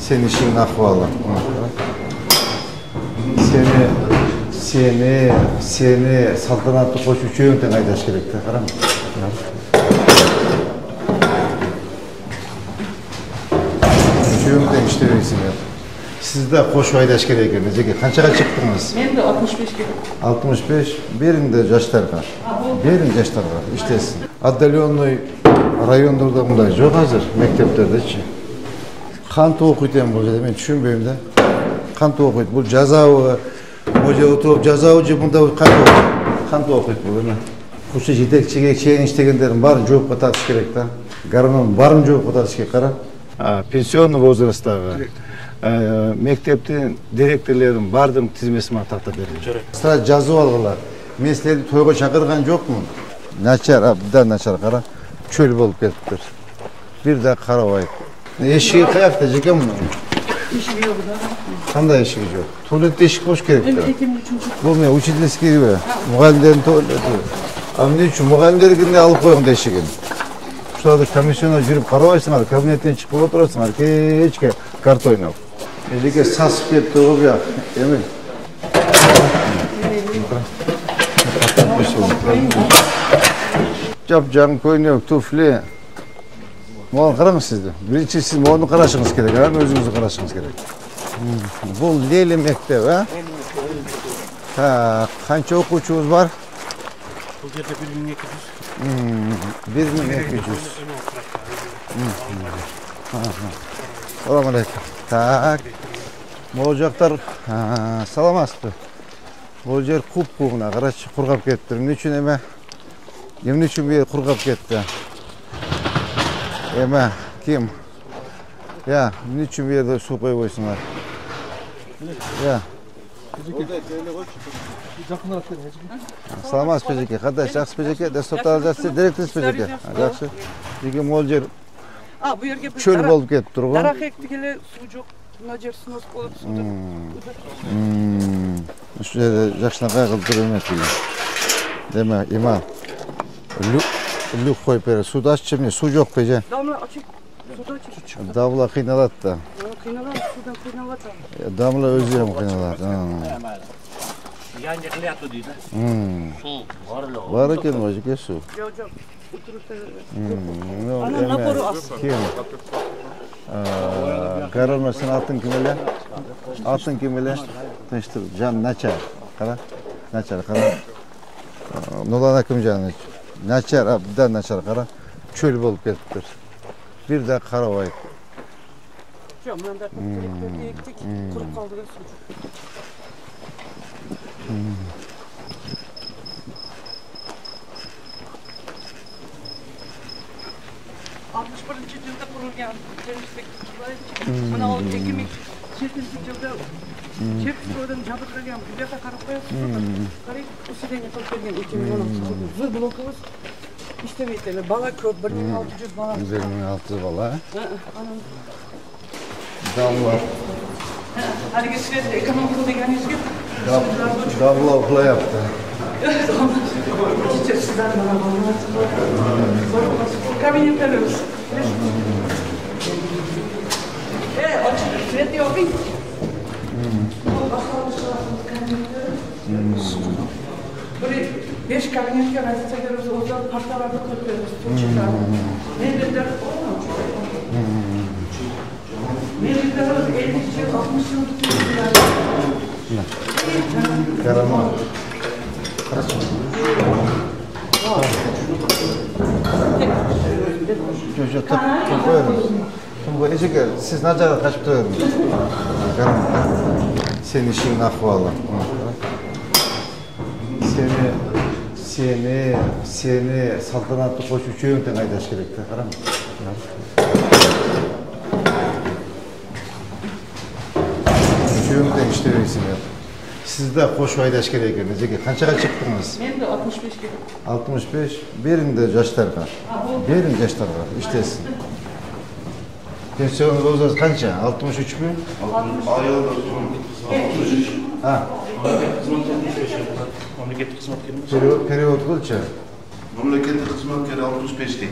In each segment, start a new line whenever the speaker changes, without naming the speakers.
Senin işin ahvalı. Seni saltanatlı koş üçüğümden aydaş gerekti. Karam. Üçüğümden işte öyleysin ya. Siz de koş aydaş gerekiriniz. Kaçağa çıktınız?
Ben de 65 gibi.
65. Birinde yaşlar var. Birinde yaşlar var. İştesin. Adalyonlu rayonlarda bunday yok hazır. Mekteplerde hiç. Kantı okuyken bu ben düşünmeyeyim de. Kantı okuydu. Bu cazavı hoca oturup cazavı bunda kantı okuydu bu değil mi? Kuşu yetekçiye şeyin iştegenlerin barın çok patatış gerek de. Garının barın çok patatış gerek kara. Pensiyon возрастағы мектептен директорлердің бардың тізмесін атақта берілді. Сразу жазып алғылар. Мен сіздерді тойға шақырған жоқпын. Начар, абдан начар қара. Чөл болып кетіптір. Bir de қарабайып. Eşiği қаяқта жеке мұны?
Eşiği yok da.
Қандай eşiği жоқ? Туалетте eşik boş керек.
Ekimli çünkü.
Бұл не учительский бе? Мұғалімдердің туалеті. А не үшін мұғалімдерге алып қойған eşigін? Şurada komisyona жүріп қарабайсыңар, кабинеттен шығып отырасыңар, кешке карта ойнап. Елге сасып кетті ғой бұяқ, емін. Жап-жаң көйнек, туфли. Маған қараңыз сізді. Бірінші сіз маған қарашыңыз керек, өзіңізді қарашыңыз керек. Бұл Лелі мектеп, қанша оқушыңыз бар?
Бұл жерде
1200. Салам алейкум. Так. Бұл жақтар саламатсыз. Бұл жер құп-құғына қарашы құрғап кетті. Емне үшін еме? Емне үшін бе құрғап кетті? Еме, кім? Я, емне үшін бе ерді су қойып ойсыңар? Я. Саламатсыз пежеке, қандай жақсы пежеке, дәстоптары жақсы, директорсыз пежеке. Жақсы. Деген ол жер чөл болып кетіп тұр ғой.
Дарақ екті келе су жоқ, мына жер сынос болып су жоқ.
Үш жерде жақшына қайғылып тұр емес деген. Деме, иман. Люк қойып бері, суды ашып не, су жоқ пеже.
Дамла açık, suda açık.
Damla қиналады да.
Қиналады, судан қиналады.
Damla өзі ем қиналады.
Yani қиятты дейді. Су
Бар екен ғой жеке су.
Жоқ.
Кем? Қаралма сен атын кім еле? Атын кім еле? Тыныштыр, жан начар. Қара? Начар, қара? Нолана кім жаны? Начар, абдан начар, қара? Чөл болып кетіптір. Bir de қарабайып.
Жоқ, мынанда көптерді ектік, құрып қалды да су жоқ. 61 yılda kurulgan temizlik kutuları mana o 2007 yılda çift soydan jabırlagan bu yoqqa qarab qo'yasiz. Qarang, ustidan qilib kelgan 2016 yil blokimiz ishtamaydi. Bala ko'p, 1600 bala.
1600 bala. Damla.
Haligi svet ekonomik deganingizga
Damla uxlayapti.
Sizdan mana bolalar. Kabinetlarimiz. Açık svet yo'q. Bir 5 kabinetga raziyatlarimiz o'zlar partalarda ko'ramiz. Mebellar mebellarimiz 50 yil, 60 yil tutiladi.
Karama. Çocuk koyuyoruz. Bu ecek siz nacara kaçıp duruyorsunuz. Karama. Senin işin ahvalı. Seni saltanatlı koş üçüğümden aydaş gerekti. Karama. Üçüğümden işte öyleysin ya. Siz de koş aydaş gerekiriniz. Kaçağa çıktınız?
Ben de 65 gibi.
65. Birinde yaşlar var. Birinde yaşlar var. İştesin. Pensiyonunuz olacağız kaça? 63 mü?
63.
Ha.
Memleketlik hizmetkerimiz.
Periyot kılça?
Memleketlik hizmetkeri 65 deydi.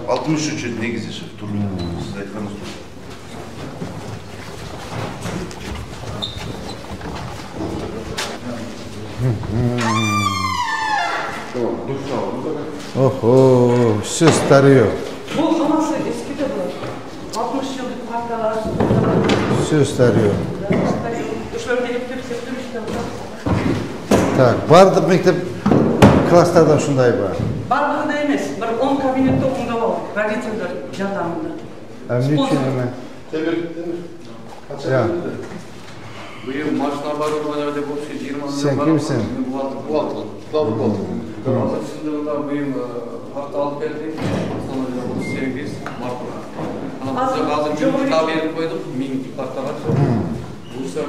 63 negizi turlu. Siz aytkanız
Охо, все старье.
Bu hammasi eskida bu. 60 yillik partalar.
Все старье.
O'shalarga yetkazib septirishdi.
Так, бардық мектеп класстарда шундай бар.
Barbig'ida emas, bir 10 kabinetda o'qingda bor. Родительlar yordamida.
Ничего не. Ya.
Bu yıl maçlar var olmaları da bu şey 20
Sen kimsin?
Bu altı. Hazır şimdi bu yıl hafta alıp geldik. Sonra da bu 8 Mart. Hazır bir tabir koyduk. Min parta var. Bu sefer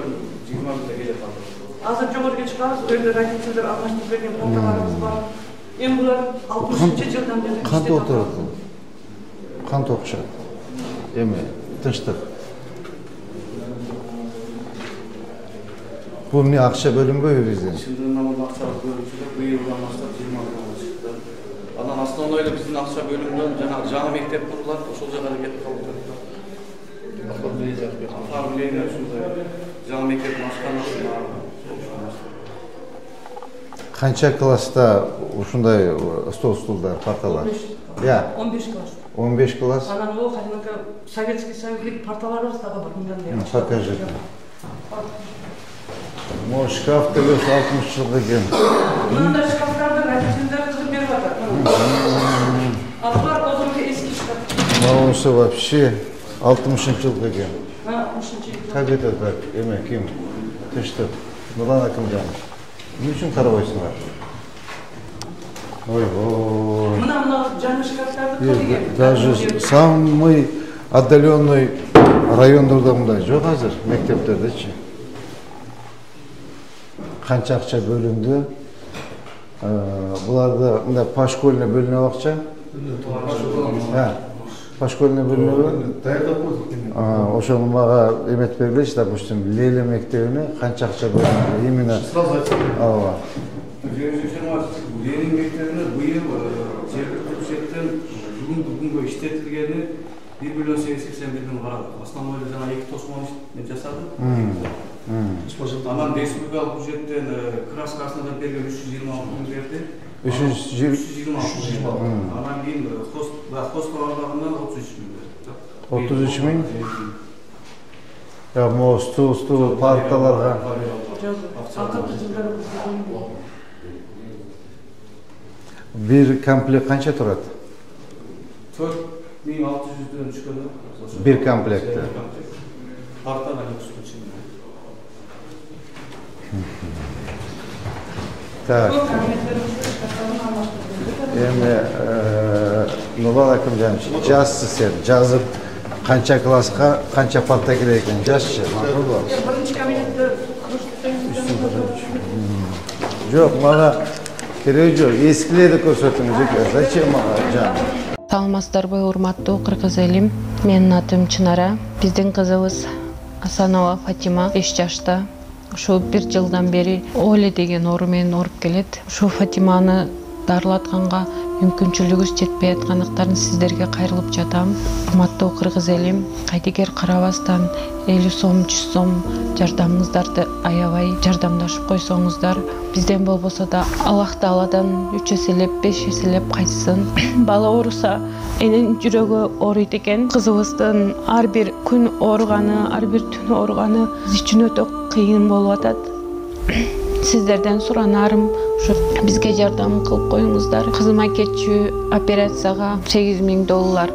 20'de gelir kaldı.
Hozir jo'g'irga chiqamiz, o'yinda родительlar almashtirib bergan partalarimiz bor. Endi bular 60-yildan beri
Qanday o'tiradi? Qanday o'qishadi? Emi, tinchlik. Bu ne akşa bölünmüyor bizden?
Şimdi namazda akşalık bölümçüler bu yıldan başlayıp 20 Mart'a çıktı. Ana aslında öyle bizim akşa bölümünden canı mektep kurdular, usulca hareket kaldı. Harbiyeyle şurada canı mektep başkanlığı var.
Qancha klasta ушундай stollar, partalar? Ya,
15 klas.
15 klas.
Ana bu halinika sovetskiy sovetlik partalarimiz da var bundan beri.
Покажи. Mo şkafta göz 60 yılda gen.
Bundan şkaflarda родительler kızıp berip atar. Bunlar ozunki eski şkaf.
Mausu вообще 60 yılda gen.
Ha, 60 yıl.
Как это так? Эме, ким? Ты что? Нурлан Акымжанович. Ne için karabaysınlar? Ой, ой.
Мына жаңы шкафтарды көрген.
Даже самый отдаленный райондарда мындай жоқ азыр мектептердечи. Қанша ақша бөлінді? Бұларда мында пашкольный бөлініп ақша? Пашкольный бөлініп? Ошоны мага эмет бергилечи, допустим, Леле мектебине канча акча бөлүндү? Именно ооба.
Ленин мектебине быйыл жергиликтүү бюджеттен бүгүнгө иштетилгени 1,881 карадык. Основной жана 2 тосмон жасады. Анан республикалык бюджеттен краскасына да берген 326 миң берди.
320.
Анан кийин хостовардагынан 33 миң берди.
33 миң? Ya mo stул парталарга. Bir komplekt kança turат?
4600'den çıkıyor.
Bir komplekte.
Partadan yüksek için.
Так. Эми Нурлан Акымжанович, жазсыз сен, жазып канча класска канча парта керек экен жазчы, макулбу?
Birinchi kabinetda
Жок, мага кереги жок. Эскилерди көрсөтүңүз, зачем мага жан?
Саламатсыздарбы, урматтуу кыргыз элим. Менин атым Чынара. Биздин кызыбыз Асанова Фатима 5 жашта. Ошо 1 жылдан бери Оле деген оору менен ооруп келет. Ошо Фатиманы дарылатканга мүмкүнчүлүгүбүз жетпей аткандыктарын сиздерге кайрылып жатам. Урматтуу кыргыз элим, кайдыгер карабастан 50 сом, 100 сом жардамыңыздарды аябай жардамдашып койсоңуздар, бизден болбосо да Аллах Тааладан 3 эселеп, 5 эселеп кайтсын. Бала ооруса, энин жүрөгү ооруйт экен. Кызыбыздын ар бир күн ооруганы, ар бир түн ооруганы биз үчүн өтө кыйын болуп атат. Сиздерден суранарым, бизге жардам кылып коюңуздар. Кызыма кетчү операцияга $8,000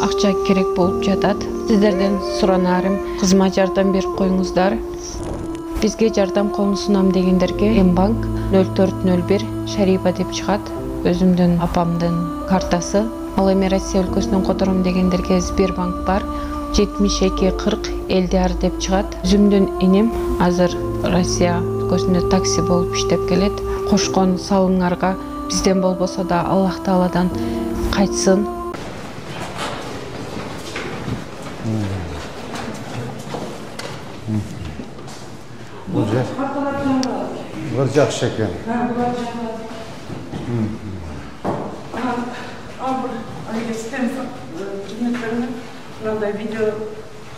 акча керек болуп жатат. Сиздерден суранарым, кызыма жардам берип коюңуздар. Бизге жардам колун сунам дегендерге Мбанк 0401 Шарипа деп чыгат. Өзүмдүн апамдын картасы. Ал эми Россия өлкөсүнөн котором дегендерге Сбербанк бар. 7240 Элдиар деп чыгат. Өзүмдүн иним азыр Россия өлкөсүндө такси болуп иштеп келет. Кошкон салымдарга бизден болбосо да Аллах Тааладан кайтсын.
Bir жакшы экен.
мындай видео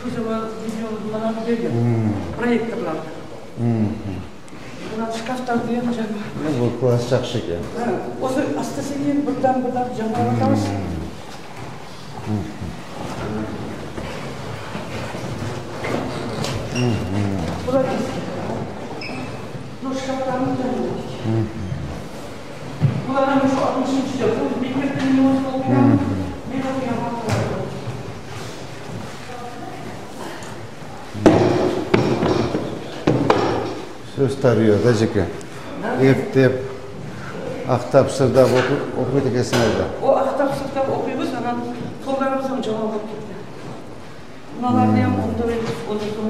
кызыма видео мына берген проекторларды. Мына шкафтарды ham жаңа.
Бұл класс жақсы екен.
Осы астасымен бірдан жаңалатамыз. Бұлар бұл шкафтарымыз жаңа. Бұларың осы 60-шы жыл. Бұл мектептен не осы оқыған. Мен оқыған мақталар.
Сөз тарıyor da жеке. Ептеп, ақтап, сырдап оқиды екенсің әлді.
О ақтап сыртап оқимыз, анан қолдарымыздың жауап болып кетті. Мыналарды hem онда беріп, онда сыртап.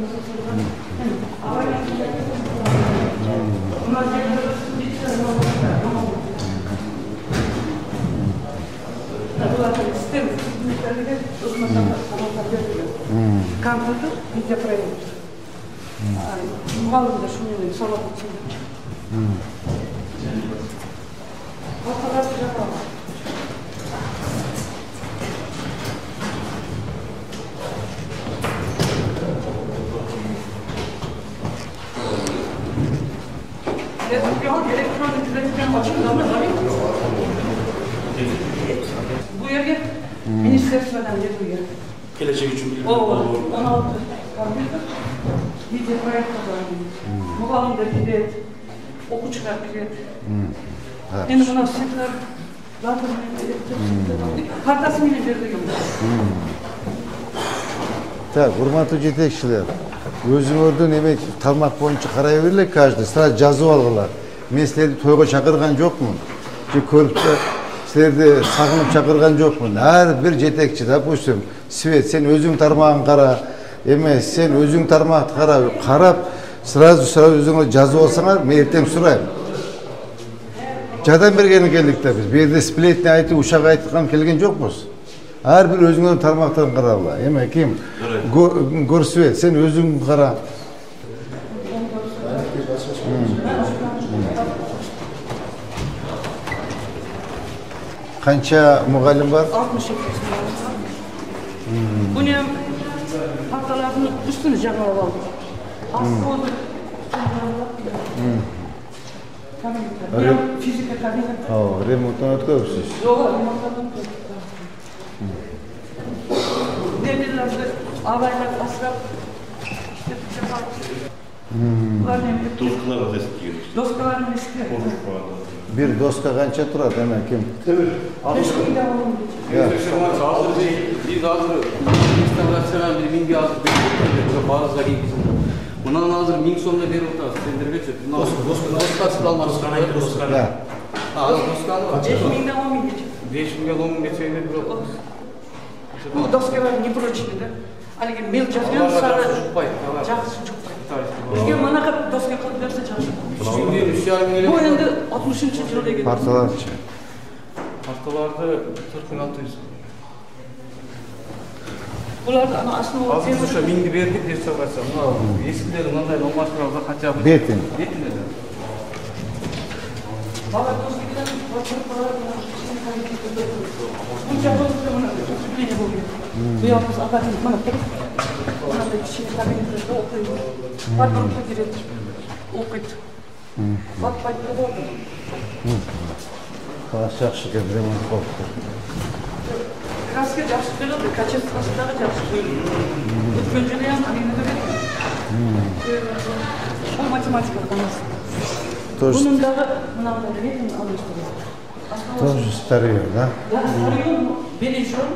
Мына жерлері бітті, бұларды істер, қызметтерге ұзматар берді. Компьютер, видеопроект. Мұғалымда шумен сабақ өтсеңдер. Орталарды жапамыз. Elektronik üretim açıklamı var. Bu yerge ministerstveden geliyor.
Gelecek için bir
16 kompüter. Video proyekt kazanıyor. Muğalım da gidet. Okuçlar gidet. Şimdi buna sitler zaten kartasını bile verdim.
Так, урматтуу жетекчилер, өзүңөрдүн эме тармак боюнча карай берле каждый, сразу жазып алгыла. Мен силерди тойго чакырган жокмун. Же көрүп силерди сагынып чакырган жокмун. Ар бир жетекчи, допустим, Свет, сен өзүң тармагын кара, эме сен өзүң тармакты карап, сразу өзүңөр жазып алсаңар, мен эртең сурайм. Жардам бергени келдик да биз. Бу жерде сплетни айтып, ушак айткан келген жокпуз. Ар бир өзүңөрдүн тармактарын карагыла. Эме ким? Горсвет, сен өзүң кара. Канча мугалим бар?
62. Bunu hem haftalarının üstünü жаңа алып. Асфальт. Физика кабинеті.
Ремонттан өткөрүпсүз.
Жоқ, ремонттан өткөрүп. Немелерді абайлап асырап işletip yapalım. Bunlar hem de
Doskalar da eski.
doskaların eski.
Бир доска канча турат, эме ким?
5 000 алым.
Biz hazır restorasyona bir mingi hazır bekliyoruz. Bazıları iyi. Bundan hazır ming sonuna bir orta. Sendirge çık. Doskası da almaz.
Doskalar.
Ya.
Doskalı var.
5 000'den 10 000 geçiyor.
5 milyon 10 geçeydi bir orta.
Bu doskalar не прочные, да? Алиги мел жазган сары жақсы жұқпайды. Бізге манағы доска қылып берсе жақсы. Бұл енді 60-шы жыл деген.
Парталарчы.
Парталарды 4600.
Бұларды ана астына
Азыр ошо минги бердик деп чыгарса, мына ескилер мындай алмаштырабыз канча бир.
Бетин.
Бетин да.
Бала доскадан Bunca bozukta buna üstüne oluyor. Bu yapız akademi bana tek. Bana da kişinin kabinetinde okuyor. Var grupta giredir. Okuydu. Bak bayıda da okuyor.
Класс жакшы экен, ремонт болуптур.
Краска жақсы берілді, качествосындағы жақсы берілді. Өткен жылы ям анені береді. Бұл математика қанасы. Бұның дағы мынағында ретін алыштырады.
Тоже старые, да?
Да, старьем бережем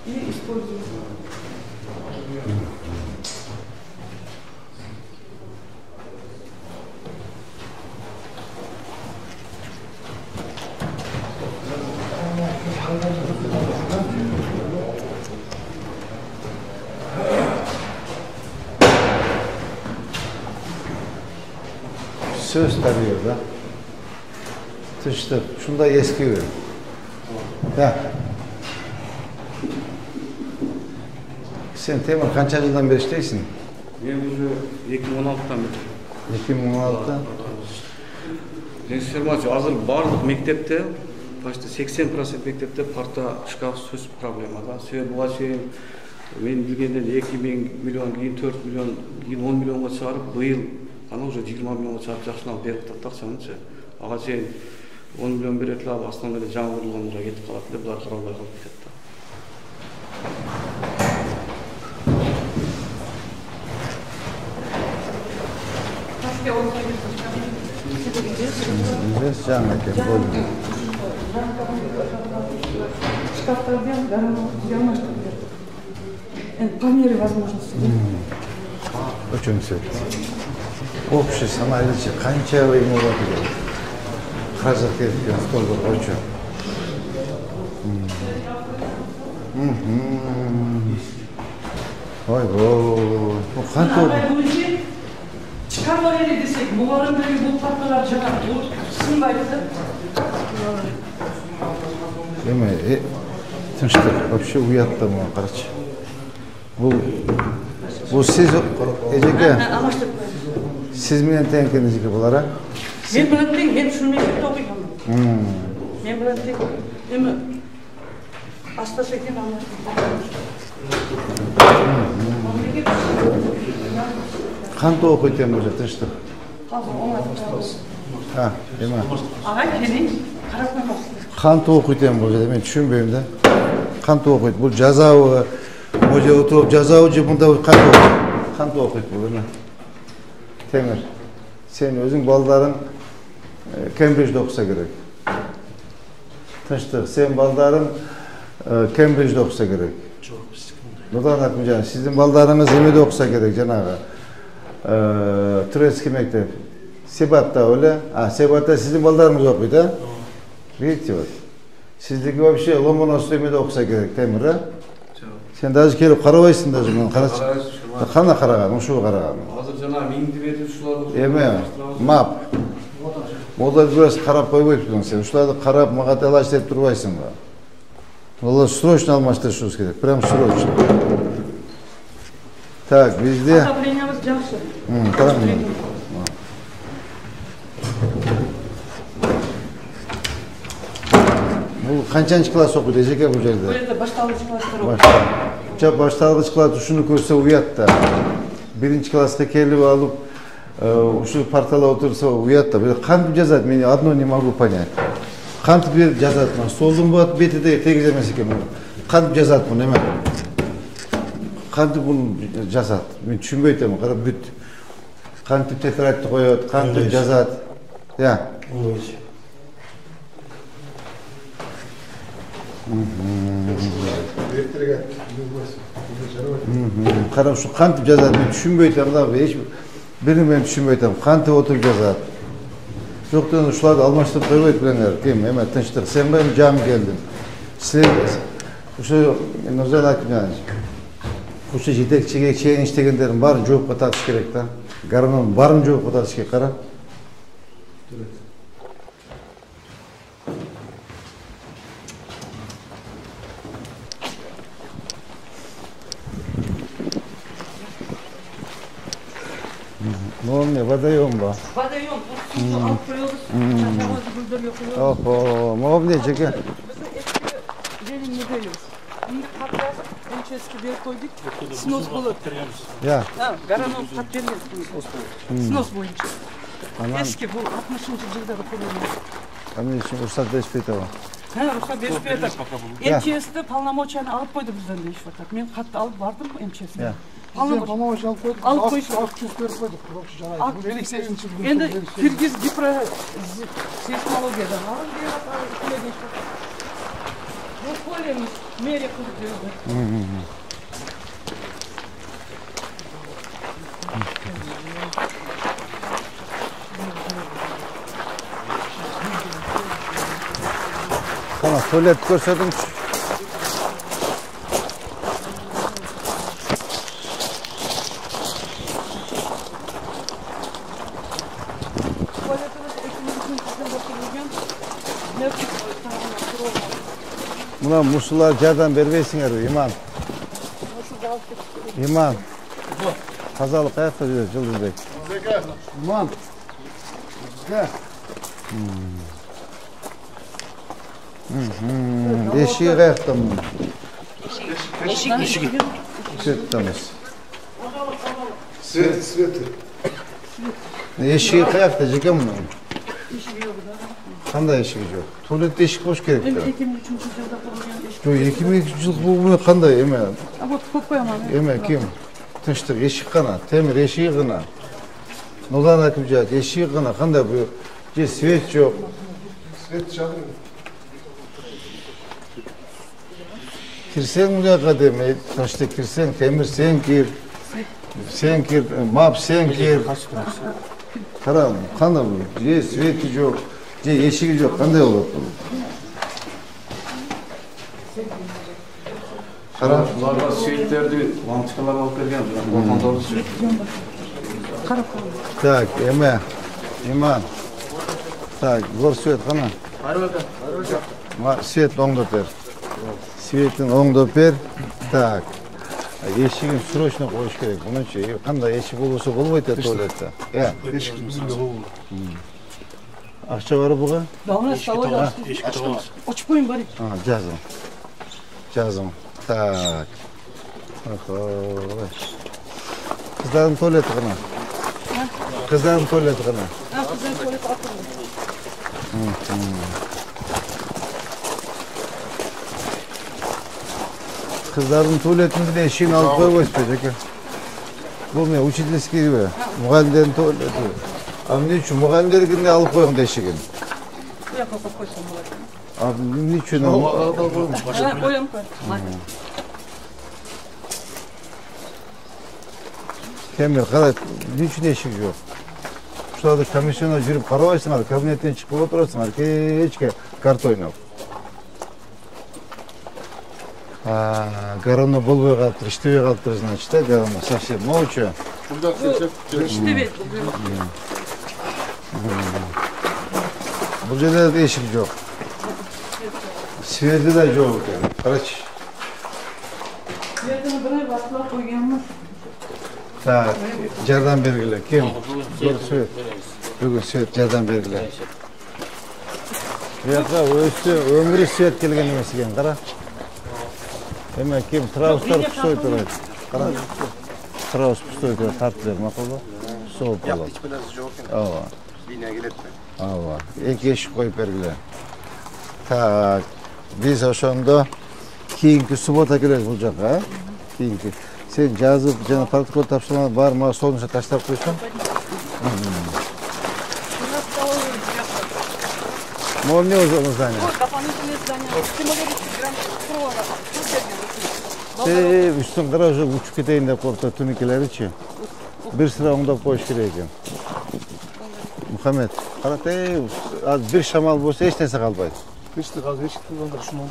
и используем.
Все старые, да? Тыштып, шундай эски бир. Да. Сен Темір қанша жылдан бері іштейсің?
Мен уже 2016-тан бері.
2016-та?
Трансформация азыр барлық мектепте, почти 80% мектепте парта, шкаф сөз проблемада. Себебі буга чейин мен билгенден 2 миллион, кейін 4 миллион, кейін 10 миллионға чыгарып, быйыл Аны уже 20 миллионға чарып жакшына алып берип тактак санычы. Ага сен 10 миллион берет эле астынан эле жаңы курулганга кетип калат эле, булар каралбай калып кетет да.
Здесь жаңа екен, бөлінді.
Шкафтардан гармон по мере возможности.
Очень все. Общий самолетчик, қанша ему болады? Қазір кеткен столбы қойшы. Ой, бұл қанша
oldu? Çıkarma öyle desek, muharremdeki bu patlalar çıkar, bu sınmaydı.
Değil тыныштық, вообще уятты маған, қарашы. Бұл сіз, Ежеке, сіз менен тең екен, Ежеке, бұлар, а?
Мен білен тең, мен шын мектепте оқимын. Мен білен тең, емі астасы екен
Қанты оқитын бұл тыныштық? Ема.
Ағай, келейін, қарап қоймақ.
Қанты оқитын бұл жерде, мен түшінбеймін да. Қанты оқиды, бұл жазауы, бұл жерде отырып жазауы же бұнда қанты оқиды бұл, еме. Темір, сен өзің балдарың Кембриджде оқыса керек. Тыныштық, сен балдарың Кембриджде оқыса керек. Нұрдан Акым жаңа, сіздің балдарыңыз емеде оқыса керек, жаңағы. Турецкий мектеп. Себатта өлі? Себатта сіздің балдарыңыз оқиды, а? Видите, вот. Сіздікі вообще Ломоносов емеде оқыса керек, Темір, а? Сен даже келіп қарабайсың даже, мен қарашы. Қана қараған, ұшуы қараған.
Азыр жана миңди берип ушуларды.
Еме, мап. Олар біраз қарап қойбайды бұның сен. Ушуларды қарап, маға талаш деп тұрбайсың ба. Олар срочно алмаштырышуыз керек, прям срочно. Так, бізде...
Отоплениямыз жақсы.
Қарам. Бұл қаншаншы класс оқиды, Ежеке бұл жерде?
Бұл жерде башталғыш класстар оқиды.
Башталғыш класс ушуну көрсе уятта. Биринчи классқа келіп алып, ушу партала отырса уятта. Қантып жазады, мен одно не могу понять. Қантып жазады, столдың болады бетіде тегіз емес екен. Қантып жазады бұл, неме? Қантып бұл жазады. Мен түшінбейтемін, қарап бүт. Қантып тетрадьты қояды, қантып жазады. Я. Қарап, шу қантып жазады, мен түшінбейтемін, бірін мен түшінбейтемін, қантып отырып жазады. Жоқтан ұшыларды алмаштырып қойбайды біліңер, кем, әмә тыныштық, сен бәрін жамы келдің. Сілер, ұшы, Нұржан Акимжан, ұшы жетекшіге шейін іштегендерін барын жоққа татыш керек, та. Гармон барын жоққа татыш керек, қара. Ну, мне водоем ба.
Водоем, суды алып қойылды, гүлдерге қойылды.
Охо, мовне, Жеке.
Біздің ескі Ленин медаліміз. Енді қапты МЧС-ке беріп қойдық, снос болады.
Я.
Гаранов қап берген снос бойынша. Ескі бұл 60-шы жылдары қойылды.
Они еще рұқсат беріспейді ау.
Рұқсат беріспейді. МЧС-ті полномочияны алып қойды бізден дейші жатыр. Мен қатты алып бардым МЧС-ке.
Полномочия алып қойдық.
Алып қойшы.
Акчиз беріп қойдық.
Енді Киргиз гипросейсмологиядан алып беріп бұл полеміз мере қылып берді.
Қана, туалет көрсетіңіз. Мұна мұшылар жардан бербейсіңер, иман. Иман. Тазалық қаяқта жүреді, Жұлдызбек. Иман. Eşiği қаяқта мұның. Свет тамыз.
Свет.
Eşiği kayakta jeke bunun.
Eşigi yok da.
Qanday eşigi yok? Tuvaletde eşik boş gerek
Endi
de.
2003 yılda kurulgan eşik.
Yo 2002 yıl bu qanday eme?
Ama ko'p qo'yaman.
Eme kim? Tinchlik eşik qana, temir eşiği qana. Nurdan akımcak eşiği qana qanday bu? Je svet yok.
Svet çalıyor.
Kirsen buraya kademe, taşta kirsen, temir sen gir. Sen gir, map sen gir. Karam, qanday bu? Je sveti yok, je eşigi yok, qanday olur bu? Karam.
Bularga suyetlerdi, lampochkalar alıp bergen. Balkonda suyet.
Qarab qo'ying.
Tak, iman. Tak, gor svet qana. Svet o'ngda ber. Svetin o'ngda ber. Tak. Eşigin srochno qo'yish kerak. Bununcha qanday eshik bo'lsa bo'lmaydi tualetda. Ya. Aqcha bor buga?
Davlat savol ochib qo'ying bari.
Ha, jazm. Tak. Ahoy. Qizlarning tualeti qana. Qizlarning tualeti qana.
Ha, qizlar tualet ochildi.
Kızların tuvaletinde de eşiğini alıp koymayız peki. Bu ne? Учительский gibi. Muhallerin tuvaleti. Abi niçin? Muhallerin de alıp koyun da eşiğini.
Bu yoqqa qo'yib qo'ysam bo'ladi.
Abi niçin?
Ha, qo'yam qo'y.
Temir, qara, niçin eşik yok? Şurada komisyona girip qaravaysınlar, kabinetten çıkıp oturarsınlar. Kechke kart oynap. Garona болбой калыптыр, иштебей калыптыр, значит, да, гарона совсем молча.
İştebeydi.
Bu жерде de eşik yok. Sverdi de yok ekan. Qarachi.
Yerden bir vaqtlar qo'yganmiz.
Tak, jardam bergilar. Kim? Zo'r svet. Bugun svet jardam bergilar. Bu yoqqa o'zi umri svet kelgan emas ekan, qara. Demek kim trauslar pustoy turadi. Qara. Traus pustoy turadi, tartib ma'qulmi? Sovuq bo'ladi. Ava. Liniyaga iletme. Ava. Ek eshik qo'yib bergilar. Tak. Biz o'shanda keyingi subota kelamiz bu yoqqa, keyingi. Sen jazib, jana protokol topshirma bar, ma so'nishga tashlab qo'ysan. Молодец, здание.
Дополнительное здание. Символический грант провода.
Üstün garajı uçup gideyim de korktu tünikeleri bir sıra onda koş gireceğim. Muhammed, karate az bir şamal olsa hiç neyse kalmaydı.
Hiç de gaz hiç kullandı. Şunu oldu.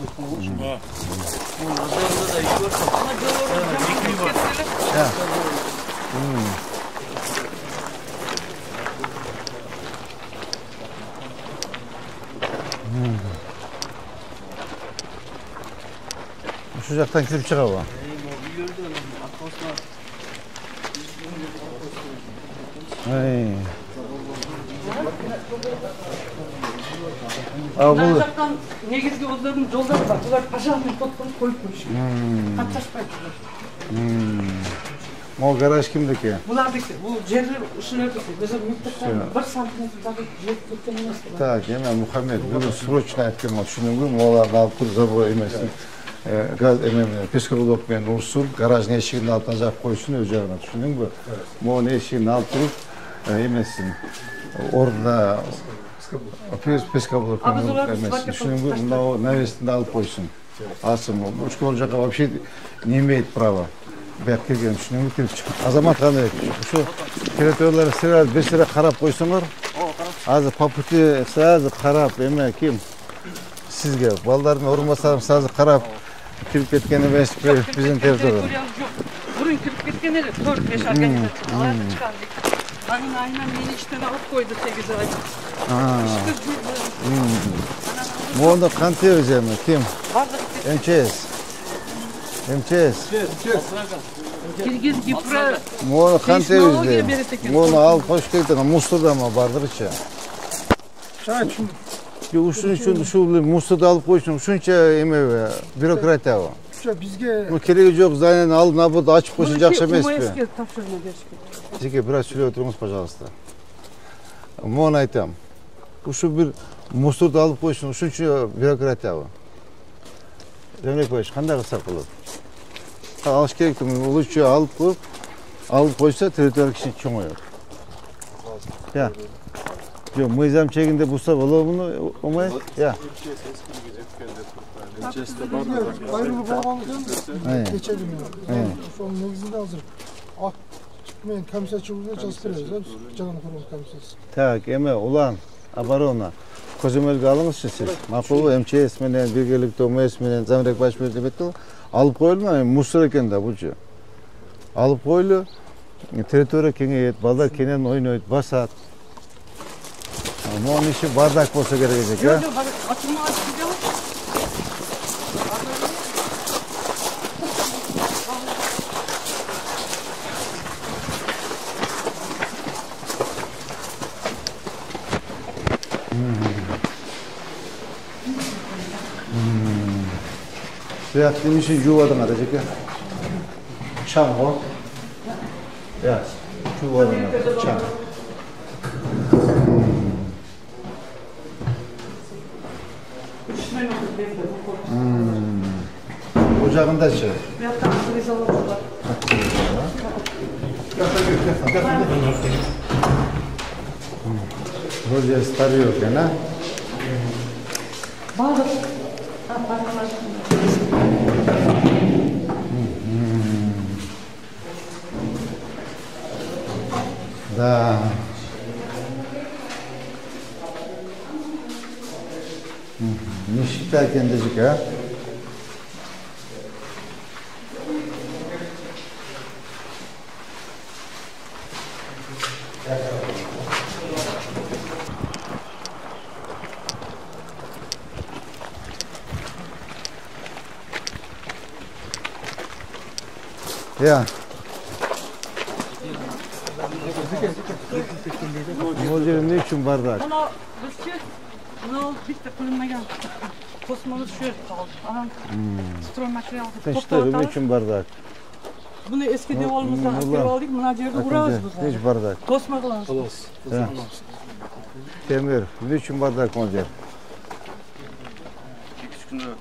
Şu uzaktan kirip çıkar o. Ay.
Mына жақтан негізгі өздерінің жолдары бар. Бұлар пожарный топтан қойып қойшы. Қатшаспайды.
O garaj kimdeki?
Бұлардікі. Бұл жерлер үшілердікі. Біздер мектептен бір сантиметрдағы жеп кеткен емес.
Так, hemen Muhammed bugün срочно aytgan ol. Şunun gün olarni alып turib zabor emasın. Gaz psixologmen ursun, garajın eşiğini altına jap koysun öz jagına. Tushundingmi? Mo'ni eşiğini alып turib emassin. Orada psixolog emassin. Tushundingmi? Bunda o навесinde alып koysun. Asım, uch kun жаққа вообще не имеет права. Бәк келген düşündüğümü kirip çıkıp. Azamat qanday? Şu teritoриялар сразу bir sıra qarab qo'ysunlar. Hozir poputi sразу qarab, ema kim? Sizga bolalarning o'rinbosarim sразу qarab kirib ketgan emas bizning territoriyaga.
Burun kirib ketgan edi, 4-5 organizatsiya. Alар chiqardi. Aning aynan meni ishdan olib qo'ydi 8 oy.
Mo'nda qanday o'zimi? Kim? MCS.
Kirgiz Gipra.
Mo'ni qanday o'zimi? Mo'ni olib qo'yish kerak, musordami bardir ichi. Uchun shu mustorda olib qo'yishim shuncha ema bürokratiya bu.
Bizge
Bu keragi yo'q, zaynani olib nabud ochib qo'ysa yaxshi emasmi?
Тапшырма бериш керек.
Sizga biraz söyle oturunuz, пожалуйста. Моны айтам. Ушу бир мусорду алып койсун, ушунча бюрократиябы. Демек байш, кандай кылсак болот? Алыш керек, улучу алып койсо территория кичине чоңоёт. Я. Жок, мыйзам чегинде булса болобу, оңой? Я.
Ayrılığı bağlanırken geçelim yani. Şu an negizinde hazır. Men komissiyaçı burada жазып беребиз, жаңы курулуш комиссиясы.
Так, эме улан, оборона. Көзөмөлгө алыңызчы сиз. Макулбу МЧС менен биргеликтүү МС менен Замирек башмер деп айтты. Алып коюлму, мусор экен да бучу. Алып койлу. Территория кеңейет, балдар кенен ойнойт, басат. Монун иши бардак болсо керек элек, а? Suyaklı işi yuvadan arayacak ya. Çam o. Ya, yuvadan arayacak. Çam. Ocağında şey. Roja starıyor gene.
Bağlı.
Да. Не считай кендежик, а? Я. Бұл жерде не үшін бардак?
Мынау bitti kılınmayan. Kosmolu şu kaldı. Stroy materyaldı.
Sen işte ne için bardак?
Bunu eski devalımızdan askeri aldık. Buna yerde uğrağız biz.
Hiç bardак.
Kosma kılağız.
Temir, ne için bardак bu yer?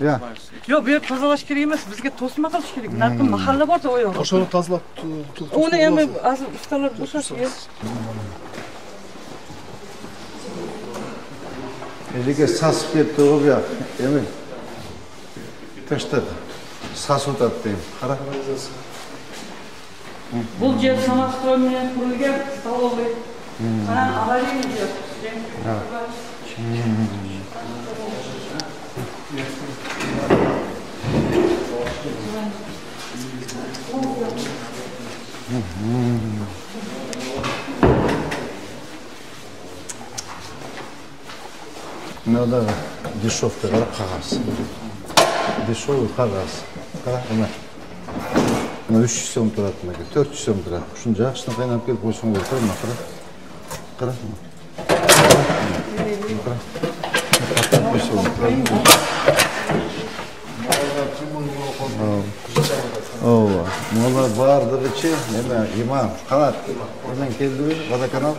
Ya.
Yok, bir tozalaş kerak emas. Bizga tosma qilish kerak. Narxi mahalla borda o yoqda.
Oşonu tazalab
Onu endi hozir ustalar bo'shash.
Elike sas ketdi o ya. Emin. Tashladı. Sas o'tadi. Qara.
Бұл жер самостроймен qurilgan stolовый. Mana аварийный жер.
Надо дешевка, қағаз. Дешевый қағаз. Қара, мына. Мына 300 сом тұрады, мына 400 сом тұрады. Шын жақшыны қайнап келіп қойсын ғой, қара, қара. Қара. Ова, мола бардығы че, неме, имам, қанат. Одан келді водоканал.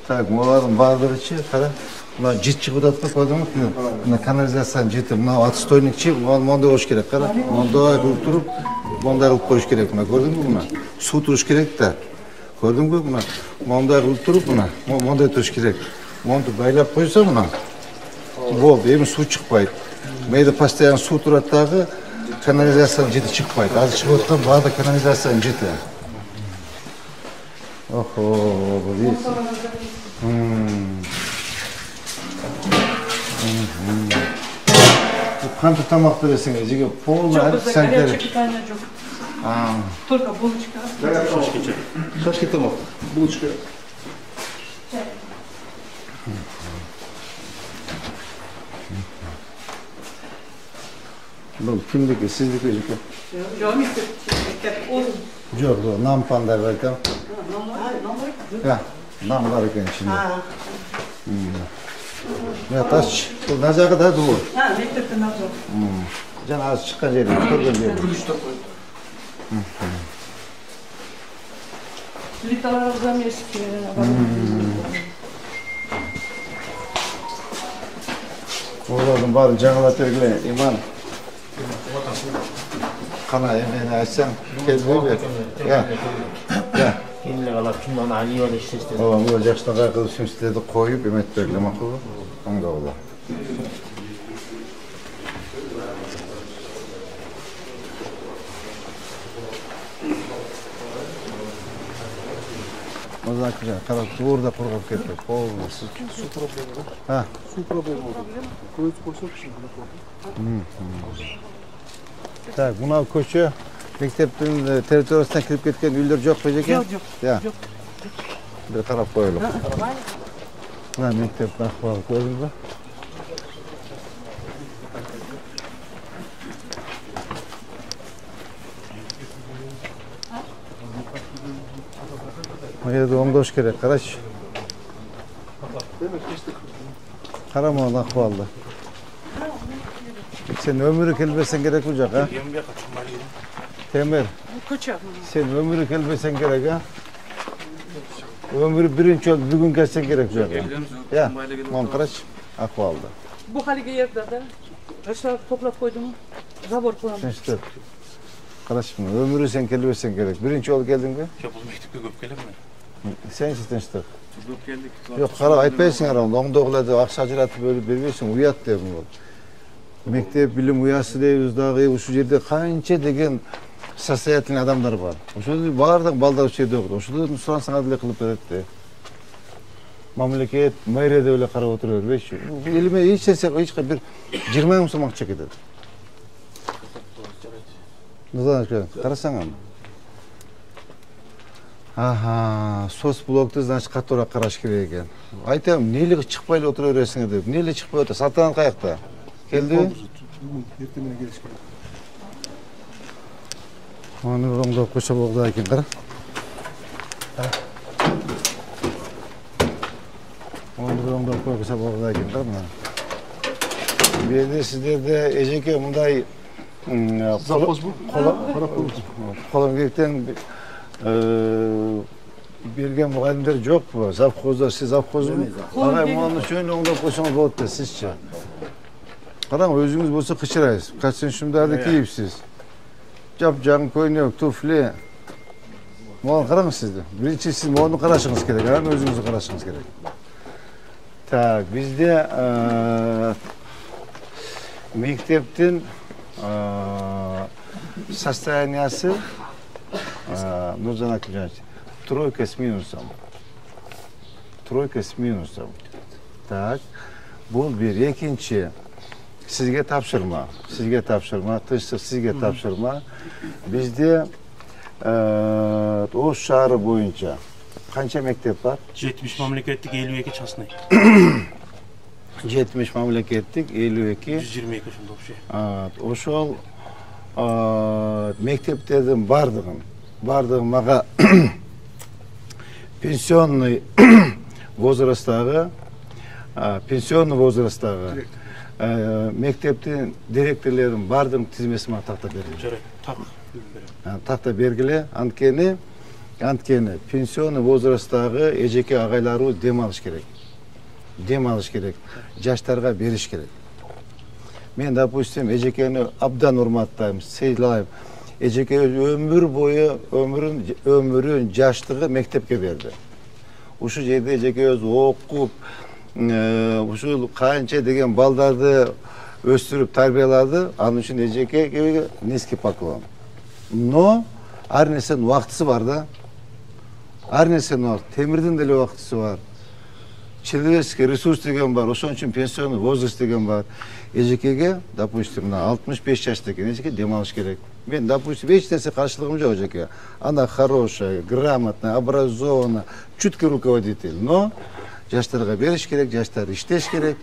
Так, молардың бардығы че, қара. Мына жет шығып жатыр, көрдіңіз бе? Мына канализацияның жеті, мына отстойник че, мондай қойыш керек, қара. Мондай қылып тұрып, мондай қылып қойыш керек, мына көрдің бе мына? Су тұрыш керек та. Көрдің бе мына? Мондай қылып тұрып, мына, мондай тұрыш керек. Монды байлап қойса мына. Болды, ем су шықпайды. Мейді постоянно су тұрады дағы, канализацияның жеті шықпайды. Азы шығып отқан барды канализацияның жеті. Охо, бұл ес. Қанты тамақ бересің, жеге полный санитарий.
Горячее питание жоқ. Только булочка.
Шашки тамақ, булочка.
Бұл кімдікі, сіздікі жеке?
Жоқ, мектеп.
Жоқ, нам пандар бар екен. Ja, нам бар екен ішінде. Ja, тас, бұл на жағы да дуы.
Мектепте на жағы.
Жаңа аз шыққан жері, көрген жері.
Плиталар замеске.
Олардың барын жаңалап бергіле, иман. Қана емені айтсаң, келді бе?
Kendine kalap şundan Ali var işte.
Oğlum bu yaşlığa kılıp şimşirleri koyup emet bергіле мақұл ба? Қаңда ола. Озак же, қарап, орда құрғап кетті. Полностью.
Su problemi var.
Ha.
Su problemi oldu. Koyut koysak şimdi.
Так, мынау көше мектептің территориясынан кіріп кеткен үйлер жоқ па екен?
Жоқ.
Жоқ. Bir қарап қойылып. Мына мектептің ахуалы көрдіңіз ба? Мына жерде оңдош керек, қарашы. Қарама оның ахуалды. Sen ömrü kelbesen gerek olacak ha? Temel,
Koça.
sen ömrü kelbesen gerek ha? Ömrü birinci ol, bugün gelsen gerek olacak ha? Ya, Monkaraç, akvaldı.
Bu halde yerde de aşağı toplap koydum. Zabor kullandım.
Sen işte, Karaç mı? Ömrü sen kelbesen gerek. Birinci ol geldin mi?
Ya bu mektepke köp gelem mi?
Sen işte işte.
Köp geldik.
Yok, kara aytpayсың aramda. Onda oğladı, aksa ajıratıp bölüp berбейсің, uyat debim ol. Мектеп билим уясы дейбиз дагы ушул жерде канча деген состоятельный адамдар бар. Ошол баардык балдар ушул жерде окуйт. Ошолордун сурансаңар деле кылып берет да. Мамлекет, мэрия деп эле карап отура бербейчи. Элиме эч нерсе, эч бир 20 миң сом акча кетет. Назарчы, карасаң аны. Аха, сос блокту значит катуура караш керек экен. Айтам, эмнеле чыкпай эле отура бересиңер деп. Эмнеле чыкпай отур? Салтанат каякта? Geldi mi?
Ertemine geliş gerek.
Onu ronda koşa boğda ekin qara. Onu ronda koşa boğda ekin qara. Bu yerде sizlerde ejeke mындай
Zavxoz bu.
Qo'limdan bergan muallimlar yo'q bu. Zavxozlar, siz zavxozmi? Agay, buni shuni o'ngdan qo'ysangiz bo'ladi, sizchi. Qarang, o'zingiz bo'lsa qichiraysiz. Qachon shunday kiyibsiz. Jap-jang ko'ylak, tufli. Mana qarang sizni. Birinchi siz buni qarashingiz kerak, ha, o'zingizni qarashingiz kerak. Tak, bizde mektepten состояниясы Нуржан Акимжанович, тройка с минусом. Тройка с минусом. Так, бұл bir екінші. Sizge tapşırma, tışsız sizge tapşırma. Bizde o şehri boyunca kaça mektep var?
70 memleketlik 52 частный.
70 memleketlik 52.
122 şunda bir şey.
Evet, oşol mekteplerden bardığım mağa pensionni возрастағы mektepten direktörlerin bardığım tizmesi mağa takta bergili. Takta bergili, antkeni pensionni возрастағы ejeke ağayları dem alış gerek. Жаштарға бериш керек. Мен, допустим, ejekeni abdan urmattayım, seylayım. Ejeke ömür boyu ömrün жаштығы mektepke berdi. Uşu жерде ejeke öz okup, uşu kança degen baldardı östürüp tarbiyaladı. Anın için ejeke niski paklon. No, her nesenin vaktısı var da. Her nesenin vakti. Temirden deli vaktısı var. Человеческий ресурс деген бар, ошон үчүн пенсионный возраст деген бар. Эжекеге, допустим, 65 жашта экен, эжеке дем алыш керек. Мен, допустим, эч нерсе каршылыгым жок эжеке. Она хорошая, грамотная, образованная, чуткий руководитель. Но жаштарга бериш керек, жаштар иштеш керек.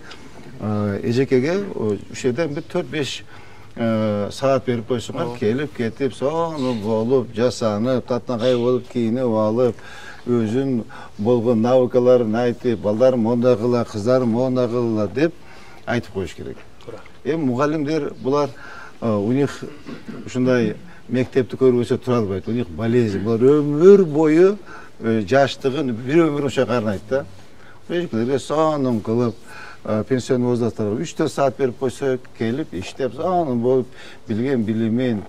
Эжекеге ушул жерден бир 4-5 саат берип койсоңор, келип, кетип, сону болуп, жасанып, татнагай болуп, кийинип алып, өзүн болгон навыкаларын айтып, балдарым мондай кыла, кыздарым мондай кыла деп айтып коюш керек. Эми мугалимдер булар у них ушундай мектепти көрбөсө тура албайт. У них болезнь. Булар өмүр бою жаштыгын бир өмүр ошого арнайт да. Эжекелерге сонун кылып, пенсион возрасттарга 3-4 саат берип койсо, келип иштеп, анын болуп билген билимин,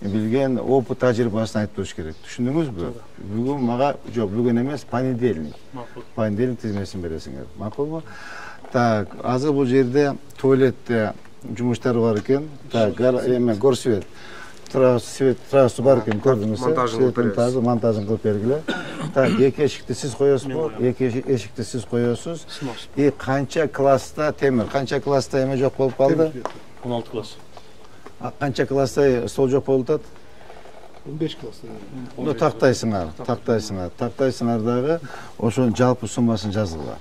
билген опыт тажрыйбасын айтып туруш керек. Түшүндүңүзбү? Бүгүн мага жок, бүгүн эмес, понедельник. Понедельник тизмесин бересиңер. Макулбу? Так, азыр бул жерде туалетте жумуштар бар экен. Так, эме горсвет. Трассы бар екен, көрдіңіз, монтажын қылып бергіле. Так, екі ешікті сіз қоясыз, екі ешікті сіз қоясыз. И қанша класста темір, қанша класста еме жоқ болып қалды?
16 класс.
Қанша класста сол жоқ болып
15 класста.
Ну, тақтайсыңардағы ошонун жалпы суммасын жазыла.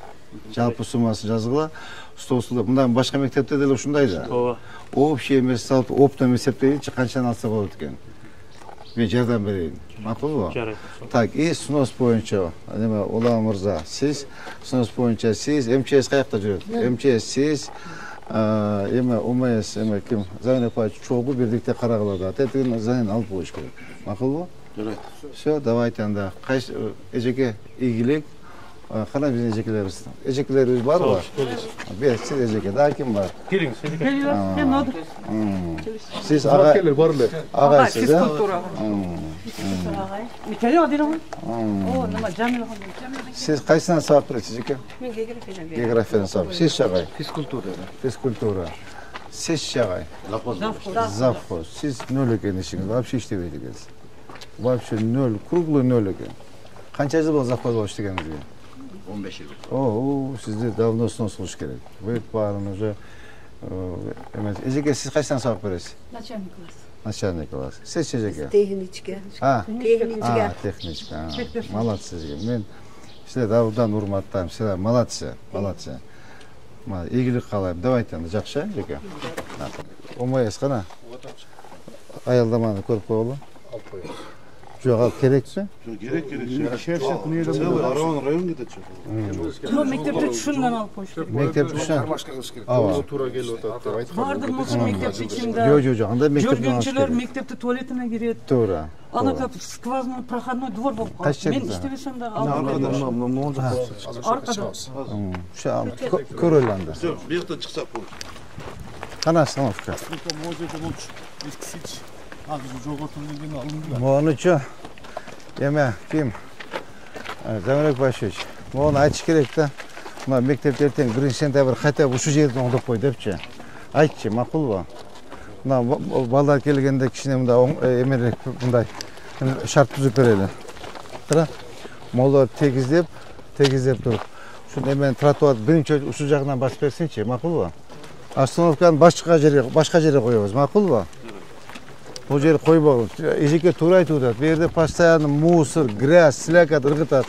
Жалпы суммасын жазыла. Столсуда, мындан башка мектепте деле ушундай да. Общий эмес салып, оптом эсептейинчи канчаны алса болот экен. Мен жардам берейин. Макулбу?
Жарайт.
Так, и снос боюнча, неме, Улан мырза, сиз снос боюнча сиз МЧС каякта жүрөт? МЧС сиз эме УМС эме ким? Занин апа чогуу бирдикте карагыла. Тетигин занин алып коюш керек. Макулбу?
Жарайт.
Все, давайте анда. Кайсы эжеке ийгилик. Қана біздің ежекелеріміз. Ежекелеріміз бар ба? Бес, сіз ежеке. Да, кім бар?
Келіңіз, ежеке.
Мен одыр.
Сіз ағайсыз, да? Сіз қайсынан сабақ бересіз, ежеке?
Мен географиядан берем.
Географиядан сабақ. Сіз шағай?
Физкультура.
Сіз шағай? Завхоз. Сіз нөл екен ішіңіз. Вообще іштебейді екенсіз. Вообще нөл, круглый нөл екен. Қанша жыл бол завхоз болып іштегеніңізге?
15 yıl.
О, сізде давно снос қылыш керек. Вы барын уже ежеке, сіз қайсынан сабақ бересіз?
Начальник класс.
Начальник класс. Сіз ежеке?
Техничка.
Техничка. Молодцы ежеке. Мен сіздерді аудан урматтаймын. Сіздер молодцы. Игілік қалайым. Давайте анда жақшы, ежеке. ОМС қана? Аялдаманы көріп қойылы?
Алып қойылы.
Жоқ, ал керек пе?
Gerek.
Целый
район кетет.
Тура мектепте түшүндөн алып коюш керек.
Мектеп түшүн?
Кармашка кылыш керек.
Ооба.
Тура келип атат деп айтып.
Бардык болчу мектептин ичинде.
Жок, андай мектептен алыш
Жүргүнчүлөр
керек.
мектепте туалетине кирет.
Туура.
Ана как сквозной проходной двор болуп калат.
Кайсы
Мен
жерде?
иштебесем да
Көрөлү анда.
Все, bir yakta çıksak olur.
Кана остановка? Монучу эме ким? Замирбек Башевич. Мону айтыш керек да. Мына мектепте эртең 1-сентябрь хотя бы ушу жерди оңдоп кой депчи. Айтчы, макулбу? Мына балдар келгенде кичине мында эмерек мындай шарт түзүп берели. Туура? Молор тегиздеп туруп. Ушун эмен тротуар биринчи ушул жагынан басып берсинчи, макулбу? Остановканы башка жерге коебуз, макулбу? Бул жер койбогул. Эжеке туура айтып атат. Бу жерде постоянно мусор, грязь, слякоть ыргытат.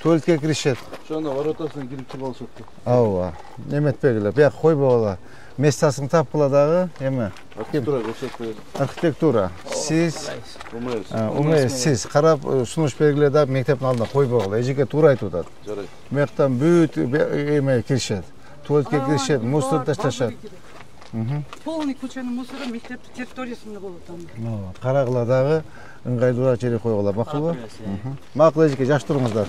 Туалетке киришет.
Ошондо воротасынан кирип чыга алышат.
Ооба. Неметпегиле. Бияк койбогула. Местасын тапкыла дагы эме? Архитектура. Сиз УМС сиз карап сунуш бергиле да мектептин алдына койбогула. Эжеке туура айтып атат.
Жарайт.
Мектептен бүт эме киришет. Туалетке киришет, мусор ташташат.
Полный көчөнүн мусору мектептин территориясында болот анда.
Карагыла дагы ыңгайлуураак жерге койгула, макулбу? Макул эжеке, жакшы туруңуздар.